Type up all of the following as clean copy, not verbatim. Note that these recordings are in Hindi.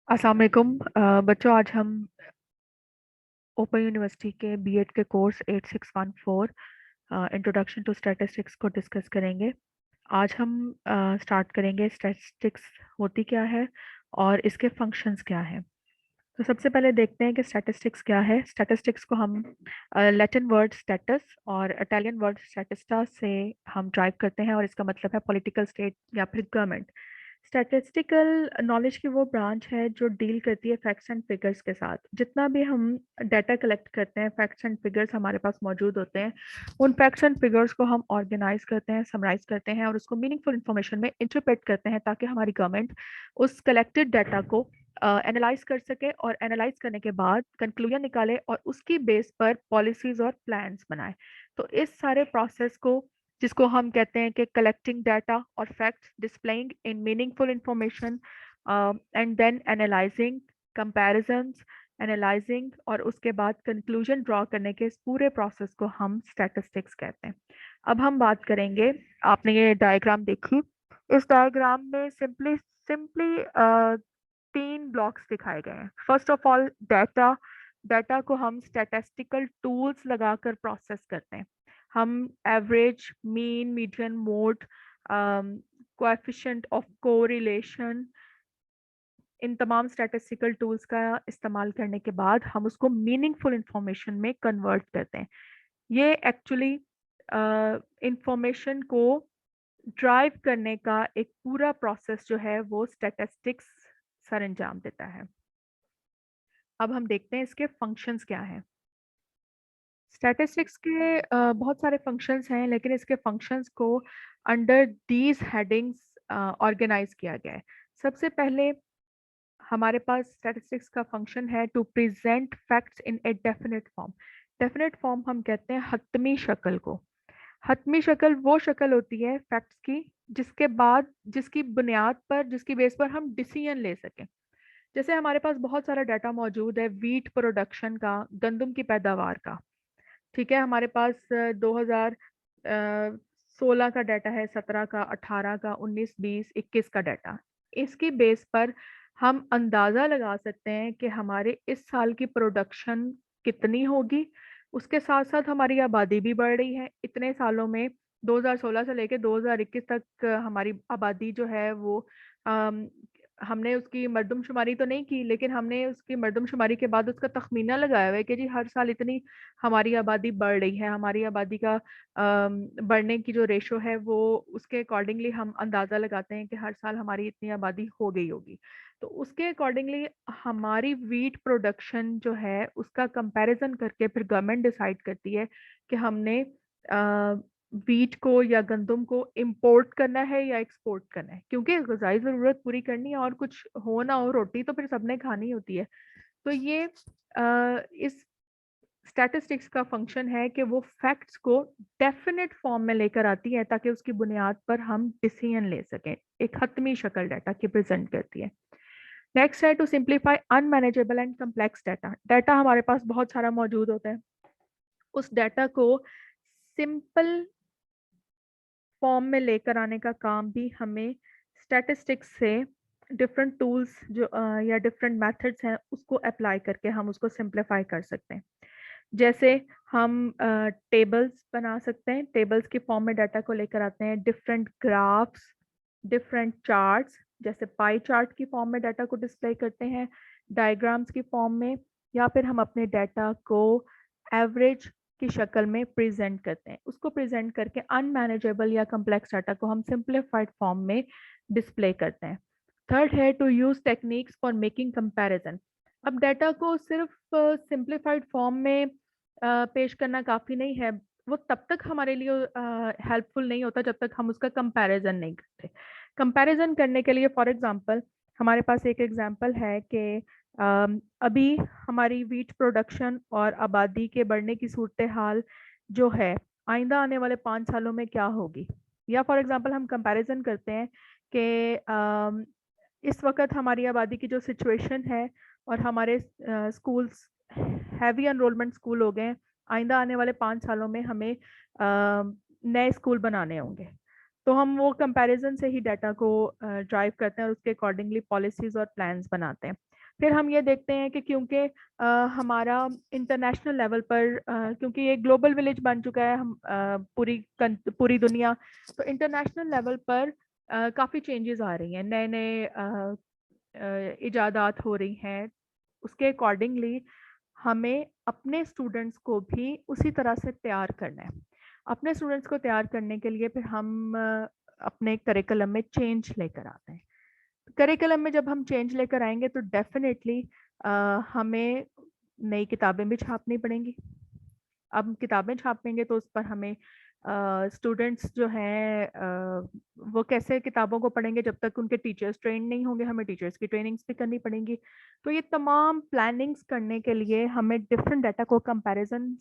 अस्सलाम वालेकुम बच्चों। आज हम ओपन यूनिवर्सिटी के बीएड के कोर्स 8614 इंट्रोडक्शन टू स्टैटिस्टिक्स को डिस्कस करेंगे। आज हम स्टार्ट करेंगे स्टैटिस्टिक्स होती क्या है और इसके फंक्शंस क्या हैं। तो सबसे पहले देखते हैं कि स्टैटिस्टिक्स क्या है। स्टैटिस्टिक्स को हम लैटिन वर्ड स्टैटस और इटालियन वर्ड स्टैटिस्टा से हम ड्राइव करते हैं और इसका मतलब है पॉलिटिकल स्टेट या फिर गवर्नमेंट। स्टैटिस्टिकल नॉलेज की वो ब्रांच है जो डील करती है फैक्ट्स एंड फिगर्स के साथ। जितना भी हम डाटा कलेक्ट करते हैं, फैक्ट्स एंड फिगर्स हमारे पास मौजूद होते हैं। उन फैक्ट्स एंड फिगर्स को हम ऑर्गेनाइज करते हैं, समराइज करते हैं और उसको मीनिंगफुल इंफॉर्मेशन में इंटरप्रेट करते हैं ताकि हमारी गवर्नमेंट उस कलेक्टेड डाटा को एनालाइज कर सके और एनालाइज करने के बाद कंक्लूजन निकाले और उसकी बेस पर पॉलिसीज और प्लान्स बनाए। तो इस सारे प्रोसेस को, जिसको हम कहते हैं कि कलेक्टिंग डाटा और facts, displaying in meaningful information and then analysing, comparisons, analysing और उसके बाद कंक्लूजन ड्रॉ करने के इस पूरे प्रोसेस को हम स्टैटिस्टिक्स कहते हैं। अब हम बात करेंगे, आपने ये डायग्राम देखी, इस डायग्राम में सिंपली सिंपली तीन ब्लॉक्स दिखाए गए हैं। First of all data. Data को हम स्टैटिस्टिकल टूल्स लगाकर प्रोसेस करते हैं। हम average, mean, median, mode, coefficient of correlation, इन तमाम स्टैटिस्टिकल टूल्स का इस्तेमाल करने के बाद हम उसको मीनिंगफुल इंफॉर्मेशन में कन्वर्ट करते हैं। ये एक्चुअली इंफॉर्मेशन को ड्राइव करने का एक पूरा प्रोसेस जो है वो स्टैटिस्टिक्स सर अंजाम देता है। अब हम देखते हैं इसके फंक्शंस क्या हैं। स्टैटिस्टिक्स के बहुत सारे फंक्शंस हैं, लेकिन इसके फंक्शंस को अंडर दीज हेडिंग्स ऑर्गेनाइज किया गया है। सबसे पहले हमारे पास स्टैटिस्टिक्स का फंक्शन है to present facts in a definite form. Definite form हम कहते हैं हतमी शक्ल को। हतमी शक्ल वो शक्ल होती है फैक्ट्स की जिसके बाद, जिसकी बुनियाद पर, जिसकी बेस पर हम डिसीजन ले सकें। जैसे हमारे पास बहुत सारा डाटा मौजूद है वीट प्रोडक्शन का, गंदम की पैदावार का। ठीक है, हमारे पास 2016 का डाटा है, 17 का, 18 का, 19, 20, 21 का डाटा। इसकी बेस पर हम अंदाजा लगा सकते हैं कि हमारे इस साल की प्रोडक्शन कितनी होगी। उसके साथ साथ हमारी आबादी भी बढ़ रही है इतने सालों में। 2016 से लेकर 2021 तक हमारी आबादी जो है वो अम, हमने उसकी मर्दमशुमारी तो नहीं की, लेकिन हमने उसकी मर्दमशुमारी के बाद उसका तखमीना लगाया हुआ है कि जी हर साल इतनी हमारी आबादी बढ़ रही है। हमारी आबादी का बढ़ने की जो रेशो है वो, उसके अकॉर्डिंगली हम अंदाज़ा लगाते हैं कि हर साल हमारी इतनी आबादी हो गई होगी। तो उसके अकॉर्डिंगली हमारी वीट प्रोडक्शन जो है उसका कंपैरिजन करके फिर गवर्नमेंट डिसाइड करती है कि हमने वीट को या गंदम को इंपोर्ट करना है या एक्सपोर्ट करना है, क्योंकि ग़िज़ाई ज़रूरत पूरी करनी है और कुछ हो ना हो, रोटी तो फिर सबने खानी होती है। तो ये इस स्टैटिस्टिक्स का फंक्शन है कि वो फैक्ट्स को डेफिनेट फॉर्म में लेकर आती है ताकि उसकी बुनियाद पर हम डिसीजन ले सकें। एक हतमी शक्ल डाटा की प्रेजेंट करती है। नेक्स्ट है to simplify unmanageable and complex data. Data हमारे पास बहुत सारा मौजूद होता है, उस डाटा को सिंपल फॉर्म में लेकर आने का काम भी हमें स्टैटिस्टिक्स से डिफरेंट टूल्स जो या डिफरेंट मेथड्स हैं उसको अप्लाई करके हम उसको सिंप्लीफाई कर सकते हैं। जैसे हम टेबल्स बना सकते हैं, टेबल्स की फॉर्म में डाटा को लेकर आते हैं, डिफरेंट ग्राफ्स, डिफरेंट चार्ट्स, जैसे पाई चार्ट की फॉर्म में डाटा को डिस्प्ले करते हैं, डायग्राम्स की फॉर्म में, या फिर हम अपने डाटा को एवरेज की शक्ल में प्रेजेंट करते हैं। उसको प्रेजेंट करके अनमैनेजेबल या कम्प्लेक्स डाटा को हम सिंप्लीफाइड फॉर्म में डिस्प्ले करते हैं। थर्ड है to use techniques for making comparison. अब डाटा को सिर्फ सिंप्लीफाइड फॉर्म में पेश करना काफ़ी नहीं है। वो तब तक हमारे लिए हेल्पफुल नहीं होता जब तक हम उसका कंपैरिजन नहीं करते। कंपैरिजन करने के लिए फॉर एग्जांपल हमारे पास एक एग्जांपल है कि अभी हमारी वीट प्रोडक्शन और आबादी के बढ़ने की सूरत हाल जो है आइंदा आने वाले 5 सालों में क्या होगी। या फॉर एग्जांपल हम कंपैरिजन करते हैं कि इस वक्त हमारी आबादी की जो सिचुएशन है और हमारे स्कूल्स हैवी एनरोलमेंट स्कूल हो गए हैं, आइंदा आने वाले 5 सालों में हमें नए स्कूल बनाने होंगे। तो हम वो कंपैरिजन से ही डाटा को ड्राइव करते हैं और उसके अकॉर्डिंगली पॉलिसीज और प्लान्स बनाते हैं। फिर हम ये देखते हैं कि क्योंकि हमारा इंटरनेशनल लेवल पर क्योंकि ये ग्लोबल विलेज बन चुका है, हम पूरी दुनिया, तो इंटरनेशनल लेवल पर काफ़ी चेंजेस आ रही हैं, नए नए इजादात हो रही हैं। उसके अकॉर्डिंगली हमें अपने स्टूडेंट्स को भी उसी तरह से तैयार करना है। अपने स्टूडेंट्स को तैयार करने के लिए फिर हम अपने करिकुलम में चेंज लेकर आते हैं। करिकुलम में जब हम चेंज लेकर आएंगे तो डेफिनेटली हमें नई किताबें भी छापनी पड़ेंगी। अब किताबें छापेंगे तो उस पर हमें स्टूडेंट्स जो हैं वो कैसे किताबों को पढ़ेंगे जब तक उनके टीचर्स ट्रेन नहीं होंगे, हमें टीचर्स की ट्रेनिंग्स भी करनी पड़ेंगी। तो ये तमाम प्लानिंग्स करने के लिए हमें डिफरेंट डाटा को कंपैरिजन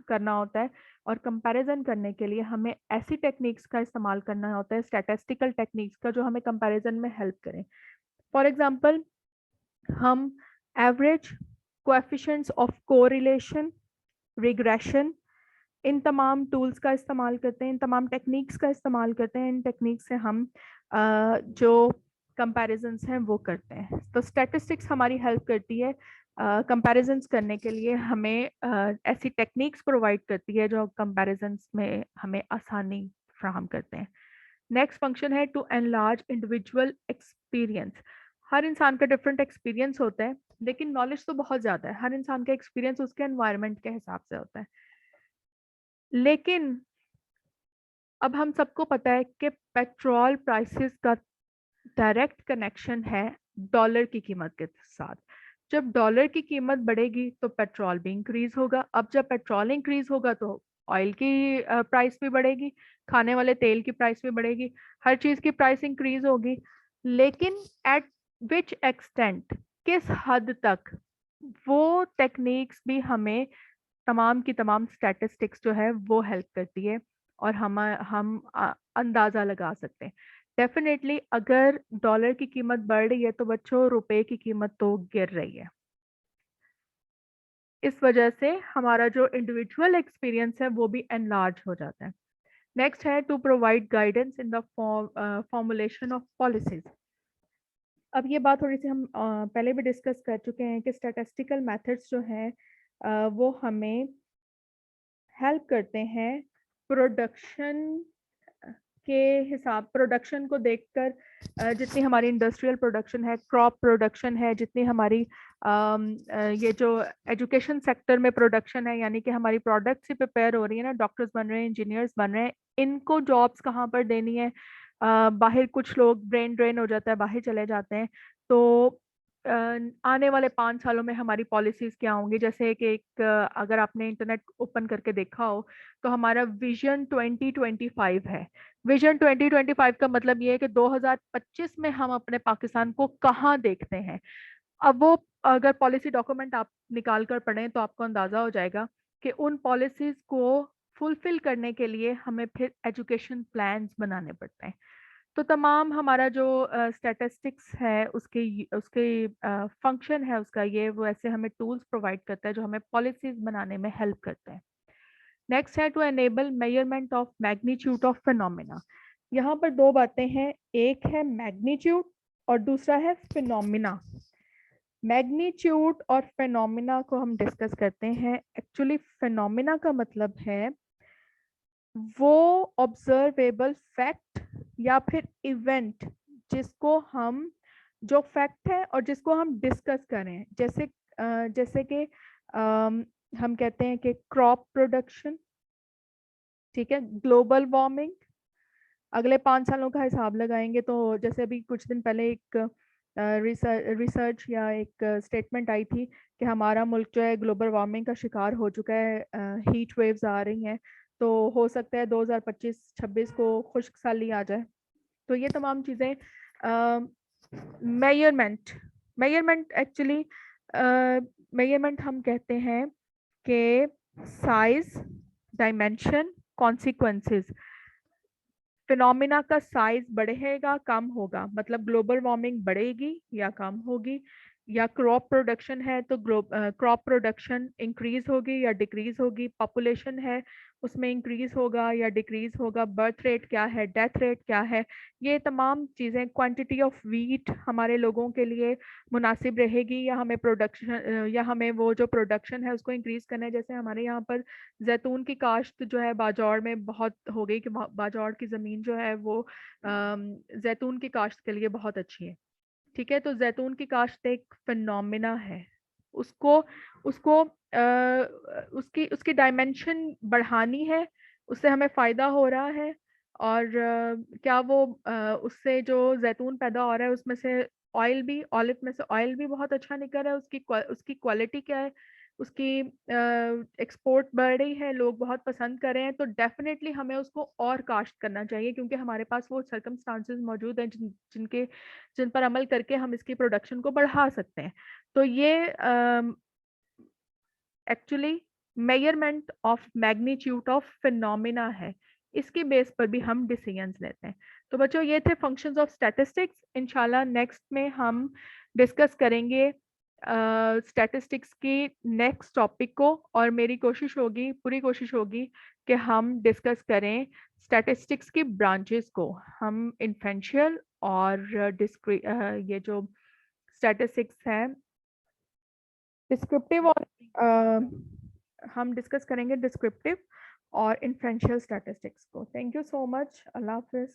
करना होता है, और कंपैरिजन करने के लिए हमें ऐसी टेक्निक्स का इस्तेमाल करना होता है, स्टैटिस्टिकल टेक्निक्स का, जो हमें कंपैरिजन में हेल्प करें। फॉर एग्जांपल, हम average, coefficients of correlation, regression, इन तमाम टूल्स का इस्तेमाल करते हैं, इन तमाम टेक्निक्स का इस्तेमाल करते हैं। इन टेक्निक्स से हम जो कंपैरिजन्स हैं वो करते हैं। तो स्टैटिस्टिक्स हमारी हेल्प करती है कंपैरिजन्स करने के लिए, हमें ऐसी टेक्निक्स प्रोवाइड करती है जो कंपैरिजन्स में हमें आसानी फ्राहम करते हैं। नेक्स्ट फंक्शन है टू एनलार्ज इंडिविजुअल एक्सपीरियंस। हर इंसान का डिफरेंट एक्सपीरियंस होता है, लेकिन नॉलेज तो बहुत ज़्यादा है। हर इंसान का एक्सपीरियंस उसके एनवायरनमेंट के हिसाब से होता है, लेकिन अब हम सबको पता है कि पेट्रोल प्राइसेस का डायरेक्ट कनेक्शन है डॉलर की कीमत के साथ। जब डॉलर की कीमत बढ़ेगी तो पेट्रोल भी इंक्रीज होगा। अब जब पेट्रोल इंक्रीज होगा तो ऑयल की प्राइस भी बढ़ेगी, खाने वाले तेल की प्राइस भी बढ़ेगी, हर चीज़ की प्राइस इंक्रीज होगी। लेकिन एट विच एक्सटेंट, किस हद तक, वो टेक्निक्स भी हमें तमाम की तमाम स्टैटिस्टिक्स जो है वो हेल्प करती है, और हम अंदाज़ा लगा सकते हैं। डेफिनेटली अगर डॉलर की कीमत बढ़ रही है तो बच्चों रुपए की कीमत तो गिर रही है। इस वजह से हमारा जो इंडिविजुअल एक्सपीरियंस है वो भी एनलार्ज हो जाता है। नेक्स्ट है to provide guidance in the formulation of policies. अब ये बात थोड़ी सी हम पहले भी डिस्कस कर चुके हैं कि स्टैटिस्टिकल मेथड्स जो हैं वो हमें हेल्प करते हैं प्रोडक्शन के हिसाब, प्रोडक्शन को देखकर, जितनी हमारी इंडस्ट्रियल प्रोडक्शन है, क्रॉप प्रोडक्शन है, जितनी हमारी ये जो एजुकेशन सेक्टर में प्रोडक्शन है, यानी कि हमारी प्रोडक्ट्स ही प्रिपेयर हो रही है ना, डॉक्टर्स बन रहे हैं, इंजीनियर्स बन रहे हैं, इनको जॉब्स कहाँ पर देनी है, बाहर कुछ लोग ब्रेन ड्रेन हो जाता है, बाहर चले जाते हैं। तो आने वाले 5 सालों में हमारी पॉलिसीज क्या होंगी, जैसे कि अगर आपने इंटरनेट ओपन करके देखा हो तो हमारा विजन 2025 है। विजन 2025 का मतलब ये है कि 2025 में हम अपने पाकिस्तान को कहाँ देखते हैं। अब वो अगर पॉलिसी डॉक्यूमेंट आप निकाल कर पढ़ें तो आपको अंदाजा हो जाएगा कि उन पॉलिसीज को फुलफिल करने के लिए हमें फिर एजुकेशन प्लान्स बनाने पड़ते हैं। तो तमाम हमारा जो स्टैटिस्टिक्स है उसके उसके फंक्शन है उसका ये, वो ऐसे हमें टूल्स प्रोवाइड करता है जो हमें पॉलिसीज बनाने में हेल्प करते हैं। नेक्स्ट है to enable measurement of magnitude of phenomena. यहाँ पर दो बातें हैं, एक है मैग्नीट्यूड और दूसरा है फिनोमिना। मैग्नीट्यूड और फिनोमिना को हम डिस्कस करते हैं। एक्चुअली फिनोमिना का मतलब है वो ऑब्जर्वेबल फैक्ट या फिर इवेंट जिसको हम, जो फैक्ट है और जिसको हम डिस्कस करें, जैसे कि हम कहते हैं कि क्रॉप प्रोडक्शन, ठीक है, ग्लोबल वार्मिंग। अगले 5 सालों का हिसाब लगाएंगे तो जैसे अभी कुछ दिन पहले एक रिसर्च या एक स्टेटमेंट आई थी कि हमारा मुल्क जो है ग्लोबल वार्मिंग का शिकार हो चुका है, हीट वेव्स आ रही हैं, तो हो सकता है 2025-26 को खुश्क साली आ जाए। तो ये तमाम चीज़ें मेजरमेंट मेजरमेंट एक्चुअली मेजरमेंट हम कहते हैं कि साइज, डायमेंशन, कॉन्सिक्वेंसेस। फिनोमिना का साइज बढ़ेगा कम होगा, मतलब ग्लोबल वार्मिंग बढ़ेगी या कम होगी, या क्रॉप प्रोडक्शन है तो क्रॉप प्रोडक्शन इंक्रीज होगी या डिक्रीज होगी, पॉपुलेशन है उसमें इंक्रीज होगा या डिक्रीज होगा, बर्थ रेट क्या है, डेथ रेट क्या है, ये तमाम चीज़ें, क्वांटिटी ऑफ वीट हमारे लोगों के लिए मुनासिब रहेगी या हमें प्रोडक्शन या हमें वो जो प्रोडक्शन है उसको इंक्रीज करना है। जैसे हमारे यहाँ पर जैतून की काश्त जो है बाजौड़ में बहुत हो गई कि बाजौड़ की ज़मीन जो है वो जैतून की काश्त के लिए बहुत अच्छी है। ठीक है, तो जैतून की काश्त एक फिनोमिना है, उसको उसको उसकी उसकी डायमेंशन बढ़ानी है, उससे हमें फायदा हो रहा है। और क्या वो उससे जो जैतून पैदा हो रहा है उसमें से ऑयल भी, ऑलिव में से ऑयल भी बहुत अच्छा निकल रहा है, उसकी क्वालिटी क्या है, उसकी एक्सपोर्ट बढ़ रही है, लोग बहुत पसंद कर रहे हैं, तो डेफिनेटली हमें उसको और काश्त करना चाहिए क्योंकि हमारे पास वो सर्कमस्टांसेस मौजूद हैं जिन पर अमल करके हम इसकी प्रोडक्शन को बढ़ा सकते हैं। तो ये actually measurement of magnitude of phenomena है, इसकी बेस पर भी हम डिसीजंस लेते हैं। तो बच्चों ये थे फंक्शंस ऑफ स्टैटिस्टिक्स। इंशाल्लाह नेक्स्ट में हम डिस्कस करेंगे स्टैटिस्टिक्स की नेक्स्ट टॉपिक को, और मेरी कोशिश होगी, पूरी कोशिश होगी कि हम डिस्कस करें स्टैटिस्टिक्स की ब्रांचेस को। हम इन्फेंशियल और ये जो स्टैटिस्टिक्स है डिस्क्रिप्टिव और हम डिस्कस करेंगे डिस्क्रिप्टिव और इन्फ्रेंशियल स्टैटिस्टिक्स को। Thank you so much, Allah Hafiz.